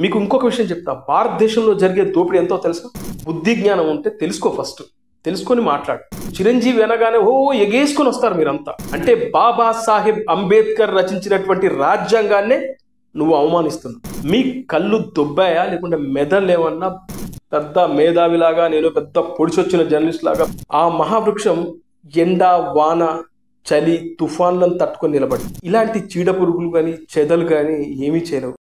మీకు ఇంకొక విషయం చెప్తా. భారతదేశంలో జరిగే దోపిడీ ఎంతో తెలుసా? బుద్ధి జ్ఞానం ఉంటే తెలుసుకో, ఫస్ట్ తెలుసుకొని మాట్లాడు. చిరంజీవి అనగానే ఎగేసుకొని వస్తారు మీరంతా. అంటే బాబాసాహెబ్ అంబేద్కర్ రచించినటువంటి రాజ్యాంగాన్నే నువ్వు అవమానిస్తున్నావు. మీ కళ్ళు దొబ్బాయా లేకుంటే మెదళ్ళు ఏమన్నా పెద్ద మేధావిలాగా, నేను పెద్ద పొడిచొచ్చిన జర్నలిస్ట్ లాగా? ఆ మహావృక్షం ఎండ వాన చలి తుఫాన్లను తట్టుకొని నిలబడి ఇలాంటి చీడ పురుగులు కానీ చెదలు కానీ ఏమీ చేయలేవు.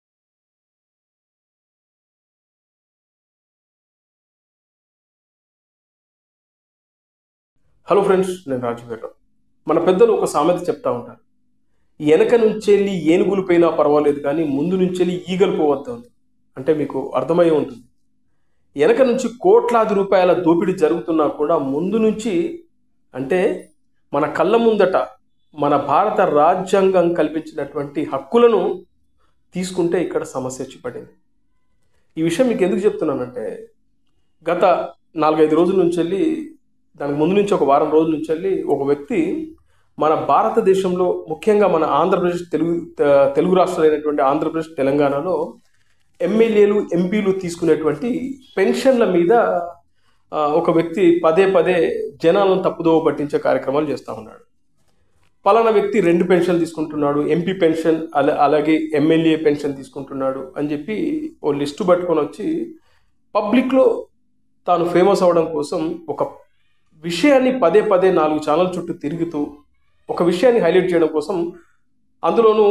హలో ఫ్రెండ్స్, నేను రాజుగారు. మన పెద్దలు ఒక సామెత చెప్తా ఉంటారు, వెనక నుంచెళ్ళి ఏనుగులు పోయినా పర్వాలేదు కానీ ముందు నుంచెళ్ళి ఈగలు పోవద్దు. అంటే మీకు అర్థమై ఉంటుంది. వెనక నుంచి కోట్లాది రూపాయల దోపిడీ జరుగుతున్నా కూడా ముందు నుంచి, అంటే మన కళ్ళ ముందట మన భారత రాజ్యాంగం కల్పించినటువంటి హక్కులను తీసుకుంటే ఇక్కడ సమస్య వచ్చి పడింది. ఈ విషయం మీకు ఎందుకు చెప్తున్నానంటే, గత 4-5 రోజుల నుంచి వెళ్ళి, దానికి ముందు నుంచి ఒక వారం రోజుల నుంచి వెళ్ళి ఒక వ్యక్తి మన భారతదేశంలో, ముఖ్యంగా మన ఆంధ్రప్రదేశ్ తెలుగు రాష్ట్రాలైనటువంటి ఆంధ్రప్రదేశ్ తెలంగాణలో ఎమ్మెల్యేలు ఎంపీలు తీసుకునేటువంటి పెన్షన్ల మీద ఒక వ్యక్తి పదే పదే జనాలను తప్పుదోవ పట్టించే కార్యక్రమాలు చేస్తూ ఉన్నాడు. పలానా వ్యక్తి 2 పెన్షన్లు తీసుకుంటున్నాడు, ఎంపీ పెన్షన్ అలాగే ఎమ్మెల్యే పెన్షన్ తీసుకుంటున్నాడు అని చెప్పి ఓ లిస్టు పట్టుకొని వచ్చి పబ్లిక్లో తాను ఫేమస్ అవ్వడం కోసం ఒక విషయాన్ని పదే పదే 4 ఛానల్ చుట్టూ తిరుగుతూ ఒక విషయాన్ని హైలైట్ చేయడం కోసం, అందులోనూ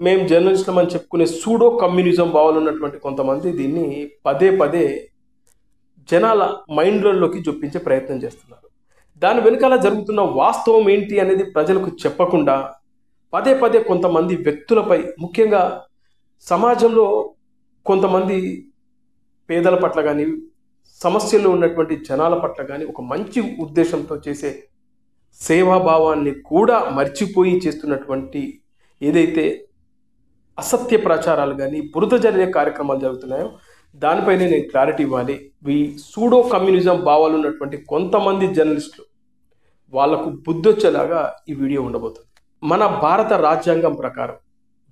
మేము జర్నలిస్టులం అని చెప్పుకునే సూడో కమ్యూనిజం భావాలు ఉన్నటువంటి కొంతమంది దీన్ని పదే పదే జనాల మైండ్లలోకి జొప్పించే ప్రయత్నం చేస్తున్నారు. దాని వెనుకాల జరుగుతున్న వాస్తవం ఏంటి అనేది ప్రజలకు చెప్పకుండా పదే పదే కొంతమంది వ్యక్తులపై, ముఖ్యంగా సమాజంలో కొంతమంది పేదల పట్ల కానీ సమస్యల్లో ఉన్నటువంటి జనాల పట్ల కానీ ఒక మంచి ఉద్దేశంతో చేసే సేవాభావాన్ని కూడా మర్చిపోయి చేస్తున్నటువంటి ఏదైతే అసత్య ప్రచారాలు కానీ బురద జరిగే కార్యక్రమాలు జరుగుతున్నాయో దానిపైనే నేను క్లారిటీ ఇవ్వాలి. ఈ సూడో కమ్యూనిజం భావాలు ఉన్నటువంటి కొంతమంది జర్నలిస్టులు, వాళ్లకు బుద్ధొచ్చేలాగా ఈ వీడియో ఉండబోతుంది. మన భారత రాజ్యాంగం ప్రకారం,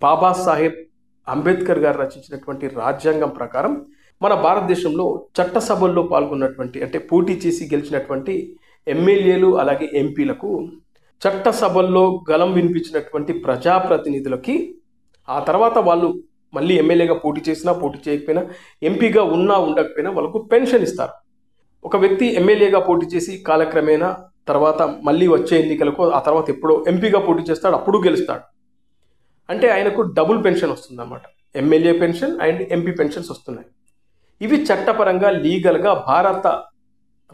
బాబాసాహెబ్ అంబేద్కర్ గారు రచించినటువంటి రాజ్యాంగం ప్రకారం మన భారతదేశంలో చట్టసభల్లో పాల్గొన్నటువంటి, అంటే పోటీ చేసి గెలిచినటువంటి ఎమ్మెల్యేలు అలాగే ఎంపీలకు, చట్టసభల్లో గలం వినిపించినటువంటి ప్రజాప్రతినిధులకి, ఆ తర్వాత వాళ్ళు మళ్ళీ ఎమ్మెల్యేగా పోటీ చేసినా పోటీ చేయకపోయినా, ఎంపీగా ఉన్నా ఉండకపోయినా వాళ్ళకు పెన్షన్ ఇస్తారు. ఒక వ్యక్తి ఎమ్మెల్యేగా పోటీ చేసి కాలక్రమేణా తర్వాత మళ్ళీ వచ్చే ఎన్నికలకు, ఆ తర్వాత ఎప్పుడో ఎంపీగా పోటీ చేస్తాడు, అప్పుడు గెలుస్తాడు. అంటే ఆయనకు డబుల్ పెన్షన్ వస్తుందన్నమాట. MLA pension and MP pensions వస్తున్నాయి. ఇవి చట్టపరంగా లీగల్గా భారత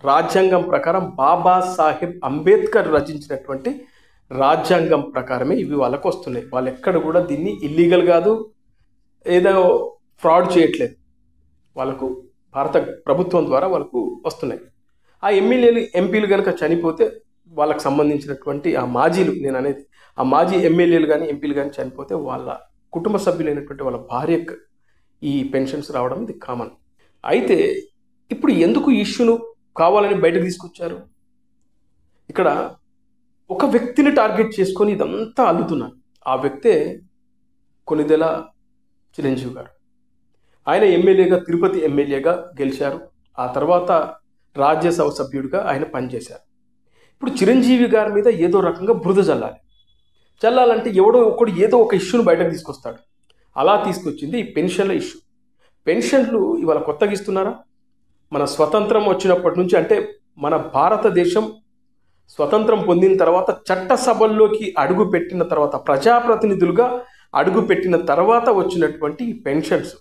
రాజ్యాంగం ప్రకారం, బాబాసాహెబ్ అంబేద్కర్ రచించినటువంటి రాజ్యాంగం ప్రకారమే ఇవి వాళ్ళకు వస్తున్నాయి. వాళ్ళు ఎక్కడ కూడా దీన్ని ఇల్లీగల్ కాదు, ఏదో ఫ్రాడ్ చేయట్లేదు. వాళ్ళకు భారత ప్రభుత్వం ద్వారా వాళ్ళకు వస్తున్నాయి. ఆ ఎమ్మెల్యేలు ఎంపీలు కనుక చనిపోతే వాళ్ళకు సంబంధించినటువంటి ఆ మాజీలు, నేను అనేది ఆ మాజీ ఎమ్మెల్యేలు కానీ ఎంపీలు కానీ చనిపోతే వాళ్ళ కుటుంబ సభ్యులైనటువంటి వాళ్ళ భార్యకు ఈ పెన్షన్స్ రావడం ఇది కామన్. అయితే ఇప్పుడు ఎందుకు ఇష్యూను కావాలని బయటకు తీసుకొచ్చారు? ఇక్కడ ఒక వ్యక్తిని టార్గెట్ చేసుకొని ఇదంతా అల్లుతున్నారు. ఆ వ్యక్తే కొనిదెల చిరంజీవి గారు. ఆయన ఎమ్మెల్యేగా, తిరుపతి ఎమ్మెల్యేగా గెలిచారు. ఆ తర్వాత రాజ్యసభ సభ్యుడిగా ఆయన పనిచేశారు. ఇప్పుడు చిరంజీవి గారి మీద ఏదో రకంగా బురద చల్లాలంటే ఎవడో ఒకడు ఏదో ఒక ఇష్యూను బయటకు తీసుకొస్తాడు. అలా తీసుకొచ్చింది ఈ పెన్షన్ల ఇష్యూ. పెన్షన్లు ఇవాళ కొత్తగా ఇస్తున్నారా? మన స్వతంత్రం వచ్చినప్పటి నుంచి, అంటే మన భారతదేశం స్వతంత్రం పొందిన తర్వాత చట్టసభల్లోకి అడుగు పెట్టిన తర్వాత, ప్రజాప్రతినిధులుగా అడుగు పెట్టిన తర్వాత వచ్చినటువంటి పెన్షన్స్.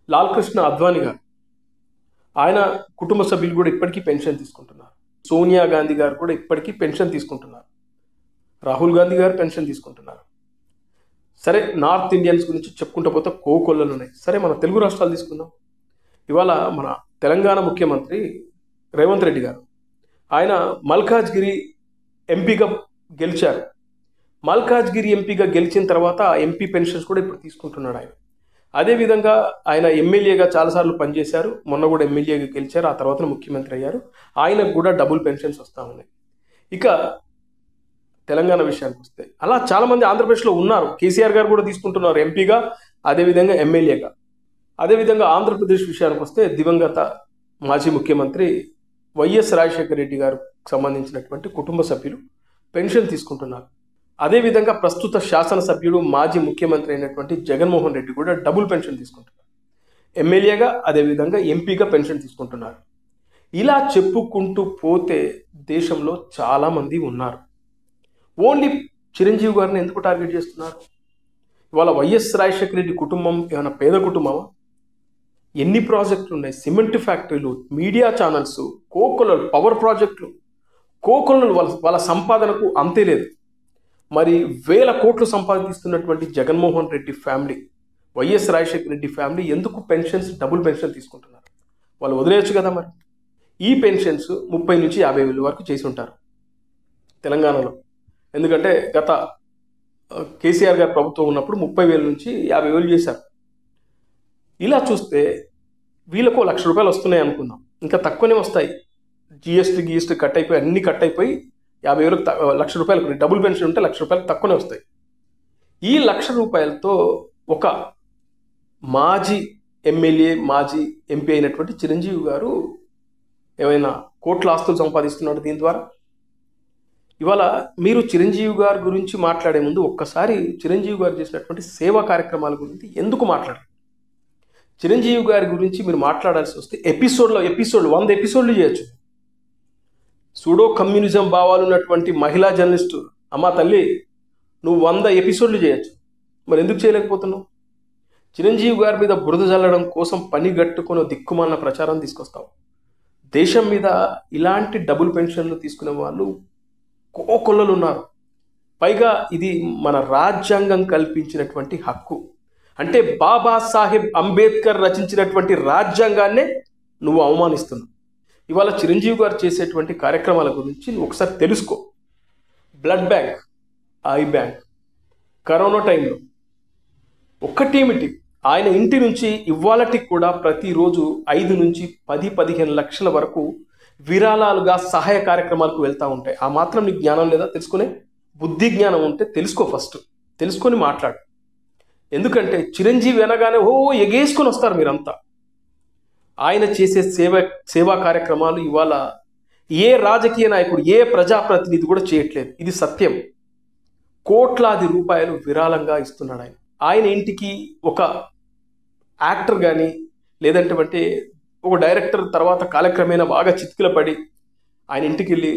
లాల్ కృష్ణ అద్వానీ గారు, ఆయన కుటుంబ సభ్యులు కూడా ఇప్పటికీ పెన్షన్ తీసుకుంటున్నారు. సోనియా గాంధీ గారు కూడా ఇప్పటికీ పెన్షన్ తీసుకుంటున్నారు. రాహుల్ గాంధీ గారు పెన్షన్ తీసుకుంటున్నారు. సరే, నార్త్ ఇండియన్స్ గురించి చెప్పుకుంటూ పోతే కోకొల్లలు ఉన్నాయి. సరే, మన తెలుగు రాష్ట్రాలు తీసుకుందాం. ఇవాళ మన తెలంగాణ ముఖ్యమంత్రి రేవంత్ రెడ్డి గారు, ఆయన మల్కాజ్గిరి ఎంపీగా గెలిచారు. మల్కాజ్గిరి ఎంపీగా గెలిచిన తర్వాత ఆ ఎంపీ పెన్షన్స్ కూడా ఇప్పుడు తీసుకుంటున్నాడు ఆయన. అదేవిధంగా ఆయన ఎమ్మెల్యేగా చాలాసార్లు పనిచేశారు. మొన్న కూడా ఎమ్మెల్యేగా గెలిచారు. ఆ తర్వాత ముఖ్యమంత్రి అయ్యారు. ఆయనకు కూడా డబుల్ పెన్షన్స్ వస్తూ ఉన్నాయి. ఇక తెలంగాణ విషయానికి వస్తే అలా చాలామంది ఆంధ్రప్రదేశ్లో ఉన్నారు. కేసీఆర్ గారు కూడా తీసుకుంటున్నారు ఎంపీగా, అదేవిధంగా ఎమ్మెల్యేగా. అదేవిధంగా ఆంధ్రప్రదేశ్ విషయానికి వస్తే దివంగత మాజీ ముఖ్యమంత్రి వైఎస్ రాజశేఖర రెడ్డి గారికి సంబంధించినటువంటి కుటుంబ సభ్యులు పెన్షన్ తీసుకుంటున్నారు. అదేవిధంగా ప్రస్తుత శాసనసభ్యుడు మాజీ ముఖ్యమంత్రి అయినటువంటి జగన్మోహన్ రెడ్డి కూడా డబుల్ పెన్షన్ తీసుకుంటున్నారు. ఎమ్మెల్యేగా అదేవిధంగా ఎంపీగా పెన్షన్ తీసుకుంటున్నారు. ఇలా చెప్పుకుంటూ పోతే దేశంలో చాలామంది ఉన్నారు. ఓన్లీ చిరంజీవి గారిని ఎందుకు టార్గెట్ చేస్తున్నారు? ఇవాళ వైఎస్ రాజశేఖర రెడ్డి కుటుంబం ఏమైనా పేద కుటుంబమా? ఎన్ని ప్రాజెక్టులు ఉన్నాయి, సిమెంట్ ఫ్యాక్టరీలు, మీడియా ఛానల్స్, కోకొల్లలు, పవర్ ప్రాజెక్టులు, కోకొల్లలు, వాళ్ళ సంపాదనకు అంతే లేదు. మరి వేల కోట్లు సంపాదిస్తున్నటువంటి Jaganmohan Reddy family, Y S Rajasekhara Reddy family ఎందుకు పెన్షన్స్ డబుల్ పెన్షన్ తీసుకుంటున్నారు? వాళ్ళు వదిలేయచ్చు కదా. మరి ఈ పెన్షన్స్ 30 నుంచి 50 వేల వరకు చేసి ఉంటారు తెలంగాణలో. ఎందుకంటే గత కేసీఆర్ గారి ప్రభుత్వం ఉన్నప్పుడు 30,000 నుంచి 50,000 చేశారు. ఇలా చూస్తే వీళ్ళకు ₹1,00,000 వస్తున్నాయి అనుకుందాం, ఇంకా తక్కువనే వస్తాయి. జిఎస్టీ కట్ అయిపోయి అన్ని కట్ అయిపోయి 50,000 ₹1,00,000 డబుల్ పెన్షన్ ఉంటే ₹1,00,000 తక్కువనే వస్తాయి. ఈ ₹1,00,000తో ఒక మాజీ ఎమ్మెల్యే మాజీ ఎంపీ అయినటువంటి చిరంజీవి గారు ఏమైనా కోట్ల ఆస్తులు సంపాదిస్తున్నాడు దీని ద్వారా? ఇవాళ మీరు చిరంజీవి గారి గురించి మాట్లాడే ముందు ఒక్కసారి చిరంజీవి గారు చేసినటువంటి సేవా కార్యక్రమాల గురించి ఎందుకు మాట్లాడారు? చిరంజీవి గారి గురించి మీరు మాట్లాడాల్సి వస్తే ఎపిసోడ్ 100 ఎపిసోడ్లు చేయొచ్చు. సూడో కమ్యూనిజం భావాలు ఉన్నటువంటి మహిళా జర్నలిస్టు అమ్మా తల్లి, నువ్వు 100 ఎపిసోడ్లు చేయొచ్చు. మరి ఎందుకు చేయలేకపోతున్నావు? చిరంజీవి గారి మీద బురద జల్లడం కోసం పని గట్టుకొని దిక్కుమాలిన ప్రచారం తీసుకొస్తావు. దేశం మీద ఇలాంటి డబుల్ పెన్షన్లు తీసుకునే వాళ్ళు కోకొల్లలు ఉన్నారు. పైగా ఇది మన రాజ్యాంగం కల్పించినటువంటి హక్కు. అంటే బాబాసాహెబ్ అంబేద్కర్ రచించినటువంటి రాజ్యాంగాన్నే నువ్వు అవమానిస్తున్నావు. ఇవాళ చిరంజీవి గారు చేసేటువంటి కార్యక్రమాల గురించి నువ్వు ఒకసారి తెలుసుకో. Blood bank, I bank, corona టైంలో ఒక్కటేమిటి, ఆయన ఇంటి నుంచి ఇవాళటికి కూడా ప్రతిరోజు 5 నుంచి 10-15 లక్షల వరకు విరాళాలుగా సహాయ కార్యక్రమాలకు వెళ్తూ ఉంటాయి. ఆ మాత్రం నీకు జ్ఞానం లేదా? తెలుసుకునే బుద్ధి జ్ఞానం ఉంటే తెలుసుకో, ఫస్ట్ తెలుసుకొని మాట్లాడు. ఎందుకంటే చిరంజీవి అనగానే ఎగేసుకొని వస్తారు మీరంతా. ఆయన చేసే సేవా కార్యక్రమాలు ఇవాళ ఏ రాజకీయ నాయకుడు, ఏ ప్రజాప్రతినిధి కూడా చేయట్లేదు. ఇది సత్యం. కోట్లాది రూపాయలు విరాళంగా ఇస్తున్నాడు ఆయన. ఆయన ఇంటికి ఒక యాక్టర్ కానీ లేదంటే ఒక డైరెక్టర్ తర్వాత కాలక్రమేణా బాగా చితికిల పడి ఆయన ఇంటికి వెళ్ళి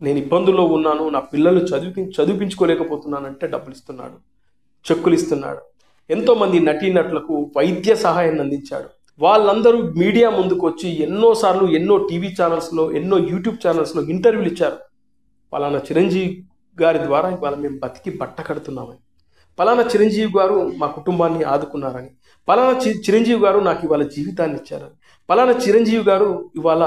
నేను ఇబ్బందుల్లో ఉన్నాను, నా పిల్లలు చదివించుకోలేకపోతున్నానంటే డబ్బులు ఇస్తున్నాడు, చెక్కులు ఇస్తున్నాడు. ఎంతోమంది నటీనటులకు వైద్య సహాయాన్ని అందించాడు. వాళ్ళందరూ మీడియా ముందుకు వచ్చి ఎన్నోసార్లు ఎన్నో టీవీ ఛానల్స్లో ఎన్నో యూట్యూబ్ ఛానల్స్లో ఇంటర్వ్యూలు ఇచ్చారు. పలానా చిరంజీవి గారి ద్వారా ఇవాళ మేము బతికి బట్ట కడుతున్నామని, పలానా చిరంజీవి గారు మా కుటుంబాన్ని ఆదుకున్నారని, పలానా చిరంజీవి గారు నాకు ఇవాళ జీవితాన్ని ఇచ్చారని, పలానా చిరంజీవి గారు ఇవాళ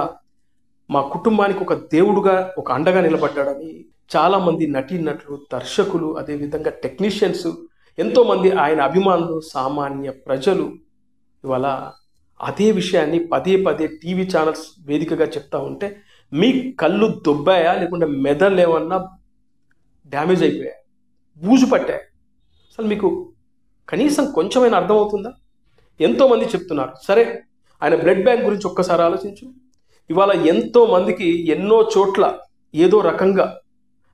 మా కుటుంబానికి ఒక దేవుడుగా ఒక అండగా నిలబడ్డాడని చాలామంది నటీనటులు, దర్శకులు, అదేవిధంగా టెక్నీషియన్స్, ఎంతోమంది ఆయన అభిమానులు, సామాన్య ప్రజలు ఇవాళ అదే విషయాన్ని పదే పదే టీవీ ఛానల్స్ వేదికగా చెప్తా ఉంటే మీ కళ్ళు దొబ్బాయా లేకుంటే మెదళ్ళు ఏమన్నా డ్యామేజ్ అయిపోయాయి, బూజు పట్టాయి? అసలు మీకు కనీసం కొంచెమైనా అర్థమవుతుందా? ఎంతోమంది చెప్తున్నారు. సరే, ఆయన బ్లడ్ బ్యాంక్ గురించి ఒక్కసారి ఆలోచించు. ఇవాళ ఎంతోమందికి ఎన్నో చోట్ల ఏదో రకంగా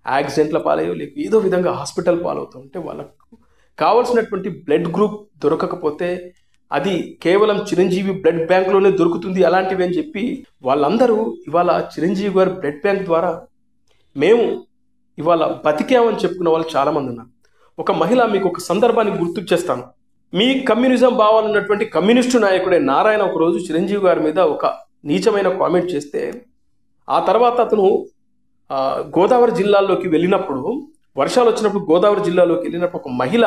యాక్సిడెంట్ల పాలయ్యో లేక ఏదో విధంగా హాస్పిటల్ పాలవుతూ ఉంటే వాళ్ళకు కావాల్సినటువంటి బ్లడ్ గ్రూప్ దొరకకపోతే అది కేవలం చిరంజీవి బ్లడ్ బ్యాంక్లోనే దొరుకుతుంది అలాంటివి అని చెప్పి వాళ్ళందరూ ఇవాళ చిరంజీవి గారి బ్లడ్ బ్యాంక్ ద్వారా మేము ఇవాళ బతికామని చెప్పుకున్న వాళ్ళు చాలామంది ఉన్నారు. ఒక మహిళ, మీకు ఒక సందర్భాన్ని గుర్తు చేస్తాను. మీ కమ్యూనిజం భావాలు ఉన్నటువంటి కమ్యూనిస్టు నాయకుడే నారాయణ ఒకరోజు చిరంజీవి గారి మీద ఒక నీచమైన కామెంట్ చేస్తే ఆ తర్వాత అతను గోదావరి జిల్లాలోకి వెళ్ళినప్పుడు, వర్షాలు వచ్చినప్పుడు గోదావరి జిల్లాలోకి వెళ్ళినప్పుడు ఒక మహిళ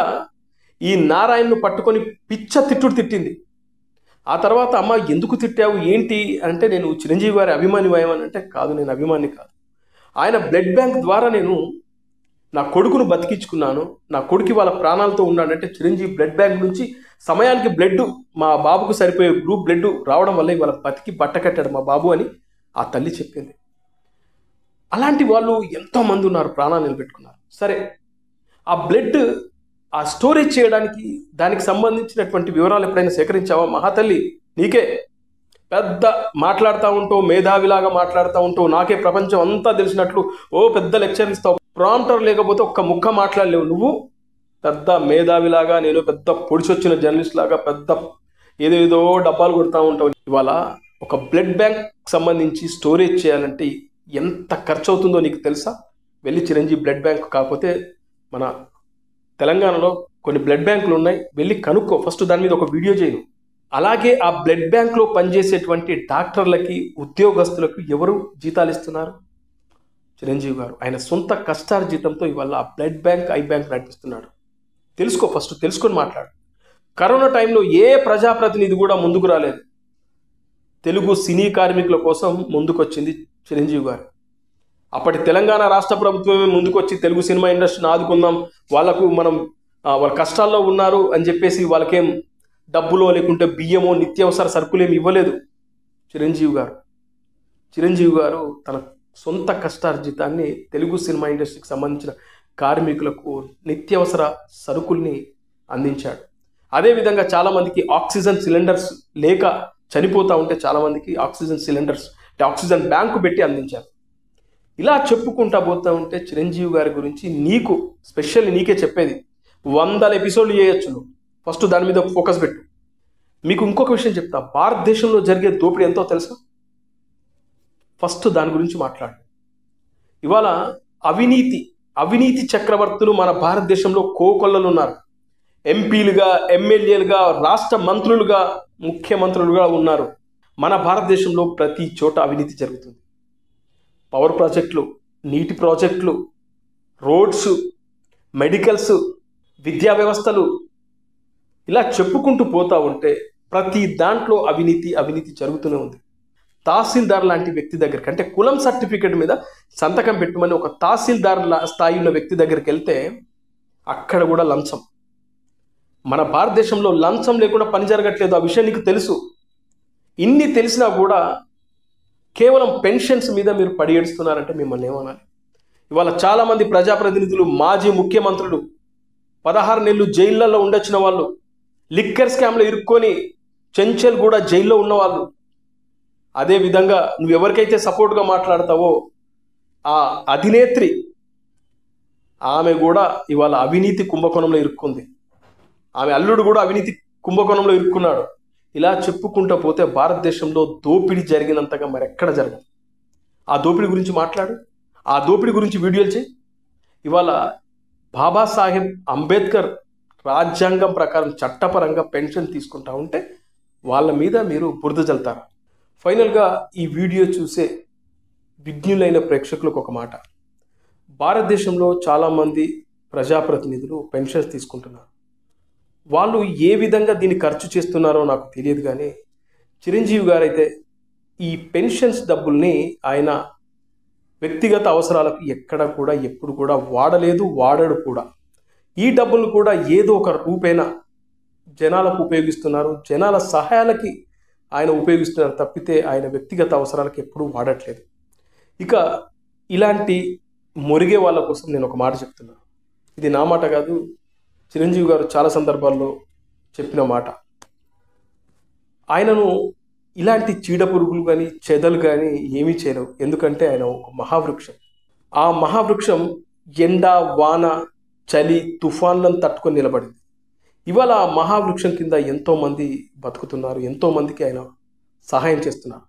ఈ నారాయణను పట్టుకొని పిచ్చ తిట్టుడు తిట్టింది. ఆ తర్వాత అమ్మ ఎందుకు తిట్టావు ఏంటి అంటే, నేను చిరంజీవి గారి అభిమానివాయమని అంటే, కాదు నేను అభిమాని కాదు, ఆయన బ్లడ్ బ్యాంక్ ద్వారా నేను నా కొడుకును బతికించుకున్నాను, నా కొడుకు వాళ్ళ ప్రాణాలతో ఉన్నాడంటే చిరంజీవి బ్లడ్ బ్యాంక్ నుంచి సమయానికి బ్లడ్ మా బాబుకు సరిపోయే గ్రూప్ బ్లడ్ రావడం వల్ల ఇవాళ బతికి బట్ట కట్టాడు మా బాబు అని ఆ తల్లి చెప్పింది. అలాంటి వాళ్ళు ఎంతోమంది ఉన్నారు, ప్రాణాలు నిలబెట్టుకున్నారు. సరే, ఆ బ్లడ్ ఆ స్టోరేజ్ చేయడానికి దానికి సంబంధించినటువంటి వివరాలు ఎప్పుడైనా సేకరించావా? మహాతల్లి, నీకే పెద్ద మాట్లాడుతూ ఉంటావు, మేధావిలాగా మాట్లాడుతూ ఉంటావు, నాకే ప్రపంచం అంతా తెలిసినట్లు పెద్ద లెక్చర్ ఇస్తావు. ప్రాంప్టర్ లేకపోతే ఒక్క ముక్క మాట్లాడలేవు. నువ్వు పెద్ద మేధావిలాగా, నేను పెద్ద పొడిచొచ్చిన జర్నలిస్ట్ లాగా పెద్ద ఏదేదో డబ్బాలు కొడుతూ ఉంటావు. ఇవాళ ఒక బ్లడ్ బ్యాంక్ సంబంధించి స్టోరేజ్ చేయాలంటే ఎంత ఖర్చు అవుతుందో నీకు తెలుసా? వెళ్ళి చిరంజీవి బ్లడ్ బ్యాంక్, కాకపోతే మన తెలంగాణలో కొన్ని బ్లడ్ బ్యాంకులు ఉన్నాయి, వెళ్ళి కనుక్కో. ఫస్ట్ దాని మీద ఒక వీడియో చేయను. అలాగే ఆ బ్లడ్ బ్యాంక్లో పనిచేసేటువంటి డాక్టర్లకి, ఉద్యోగస్తులకు ఎవరు జీతాలు ఇస్తున్నారు? చిరంజీవి గారు ఆయన సొంత కష్టార్జితంతో ఇవాళ ఆ బ్లడ్ బ్యాంక్, ఐ బ్యాంక్ నడిపిస్తున్నాడు. తెలుసుకో, ఫస్ట్ తెలుసుకొని మాట్లాడు. కరోనా టైంలో ఏ ప్రజాప్రతినిధి కూడా ముందుకు రాలేదు. తెలుగు సినీ కార్మికుల కోసం ముందుకొచ్చింది చిరంజీవి గారు. అప్పటి తెలంగాణ రాష్ట్ర ప్రభుత్వమే ముందుకొచ్చి తెలుగు సినిమా ఇండస్ట్రీని ఆదుకుందాం, వాళ్ళకు మనం వాళ్ళ కష్టాల్లో ఉన్నారు అని చెప్పేసి వాళ్ళకేం డబ్బులో లేకుంటే బియ్యమో నిత్యావసర సరుకులేమి ఇవ్వలేదు చిరంజీవి గారు తన సొంత కష్టార్జితాన్ని తెలుగు సినిమా ఇండస్ట్రీకి సంబంధించిన కార్మికులకు నిత్యావసర సరుకుల్ని అందించాడు. అదేవిధంగా చాలామందికి ఆక్సిజన్ సిలిండర్స్ లేక చనిపోతూ ఉంటే చాలామందికి ఆక్సిజన్ సిలిండర్స్ అంటే ఆక్సిజన్ బ్యాంకు పెట్టి అందించారు. ఇలా చెప్పుకుంటా పోతూ ఉంటే చిరంజీవి గారి గురించి నీకు స్పెషల్లీ నీకే చెప్పేది 100 ఎపిసోడ్లు చేయొచ్చు. నువ్వు ఫస్ట్ దాని మీద ఫోకస్ పెట్టు. మీకు ఇంకొక విషయం చెప్తా, భారతదేశంలో జరిగే దోపిడీ ఎంతో తెలుసా? ఫస్ట్ దాని గురించి మాట్లాడు. ఇవాళ అవినీతి చక్రవర్తులు మన భారతదేశంలో కోకొల్లలు ఉన్నారు. ఎంపీలుగా, ఎమ్మెల్యేలుగా, రాష్ట్ర మంత్రులుగా, ముఖ్యమంత్రులుగా ఉన్నారు. మన భారతదేశంలో ప్రతి చోట అవినీతి జరుగుతుంది. పవర్ ప్రాజెక్టులు, నీటి ప్రాజెక్టులు, రోడ్స్, మెడికల్స్, విద్యా వ్యవస్థలు, ఇలా చెప్పుకుంటూ పోతా ఉంటే ప్రతి దాంట్లో అవినీతి జరుగుతూనే ఉంది. తహసీల్దార్ లాంటి వ్యక్తి దగ్గరికి, అంటే కులం సర్టిఫికేట్ మీద సంతకం పెట్టమని ఒక తహసీల్దార్ స్థాయి ఉన్న వ్యక్తి దగ్గరికి వెళ్తే అక్కడ కూడా లంచం. మన భారతదేశంలో లంచం లేకుండా పని జరగట్లేదు. ఆ విషయం నీకు తెలుసు. ఇన్ని తెలిసినా కూడా కేవలం పెన్షన్స్ మీద మీరు పడి ఏడుస్తున్నారంటే మిమ్మల్ని ఏమనాలి? ఇవాళ చాలామంది ప్రజాప్రతినిధులు, మాజీ ముఖ్యమంత్రులు 16 నెలలు జైళ్ళల్లో ఉండొచ్చిన వాళ్ళు, లిక్కర్ స్కామ్లో ఇరుక్కొని చెంచల్ కూడా జైల్లో ఉన్నవాళ్ళు, అదేవిధంగా నువ్వు ఎవరికైతే సపోర్ట్గా మాట్లాడతావో ఆ అధినేత్రి, ఆమె కూడా ఇవాళ అవినీతి కుంభకోణంలో ఇరుక్కుంది. ఆమె అల్లుడు కూడా అవినీతి కుంభకోణంలో ఇరుక్కున్నాడు. ఇలా చెప్పుకుంటూ పోతే భారతదేశంలో దోపిడీ జరిగినంతగా మరెక్కడ జరగదు. ఆ దోపిడీ గురించి మాట్లాడు, ఆ దోపిడీ గురించి వీడియోలు చేయి. ఇవాళ బాబాసాహెబ్ అంబేద్కర్ రాజ్యాంగం ప్రకారం చట్టపరంగా పెన్షన్ తీసుకుంటా ఉంటే వాళ్ళ మీద మీరు బురద జల్తారు. ఫైనల్గా ఈ వీడియో చూసే విజ్ఞులైన ప్రేక్షకులకు ఒక మాట, భారతదేశంలో చాలామంది ప్రజాప్రతినిధులు పెన్షన్స్ తీసుకుంటున్నారు. వాళ్ళు ఏ విధంగా దీన్ని ఖర్చు చేస్తున్నారో నాకు తెలియదు, కానీ చిరంజీవి గారు అయితే ఈ పెన్షన్స్ డబ్బుల్ని ఆయన వ్యక్తిగత అవసరాలకు ఎక్కడ కూడా ఎప్పుడు కూడా వాడలేదు, వాడడు కూడా. ఈ డబ్బులు కూడా ఏదో ఒక రూపేణ జనాలకు ఉపయోగిస్తున్నారు, జనాల సహాయాలకి ఆయన ఉపయోగిస్తున్నారు తప్పితే ఆయన వ్యక్తిగత అవసరాలకు ఎప్పుడూ వాడట్లేదు. ఇక ఇలాంటి మొరిగే వాళ్ళ కోసం నేను ఒక మాట చెప్తున్నాను. ఇది నా మాట కాదు, చిరంజీవి గారు చాలా సందర్భాల్లో చెప్పిన మాట. ఆయనను ఇలాంటి చీడపురుగులు కానీ చెదలు కానీ ఏమీ చేయలేవు. ఎందుకంటే ఆయన ఒక మహావృక్షం. ఆ మహావృక్షం ఎండ, వాన, చలి, తుఫాన్లను తట్టుకొని నిలబడింది. ఇవాళ ఆ మహావృక్షం కింద ఎంతోమంది బతుకుతున్నారు, ఎంతోమందికి ఆయన సహాయం చేస్తున్నారు.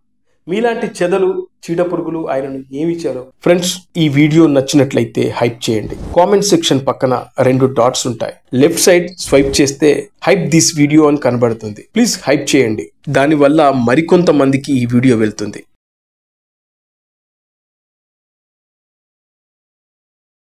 మీలాంటి చెదలు, చీడపురుగులు ఆయనను ఏమీ చేయలేవు. ఫ్రెండ్స్, ఈ వీడియో నచ్చినట్లయితే హైప్ చేయండి. కామెంట్ సెక్షన్ పక్కన 2 డాట్స్ ఉంటాయి. లెఫ్ట్ సైడ్ స్వైప్ చేస్తే హైప్ దిస్ వీడియో అని కనబడుతుంది. ప్లీజ్ హైప్ చేయండి. దానివల్ల మరికొంతమందికి ఈ వీడియో వెళ్తుంది.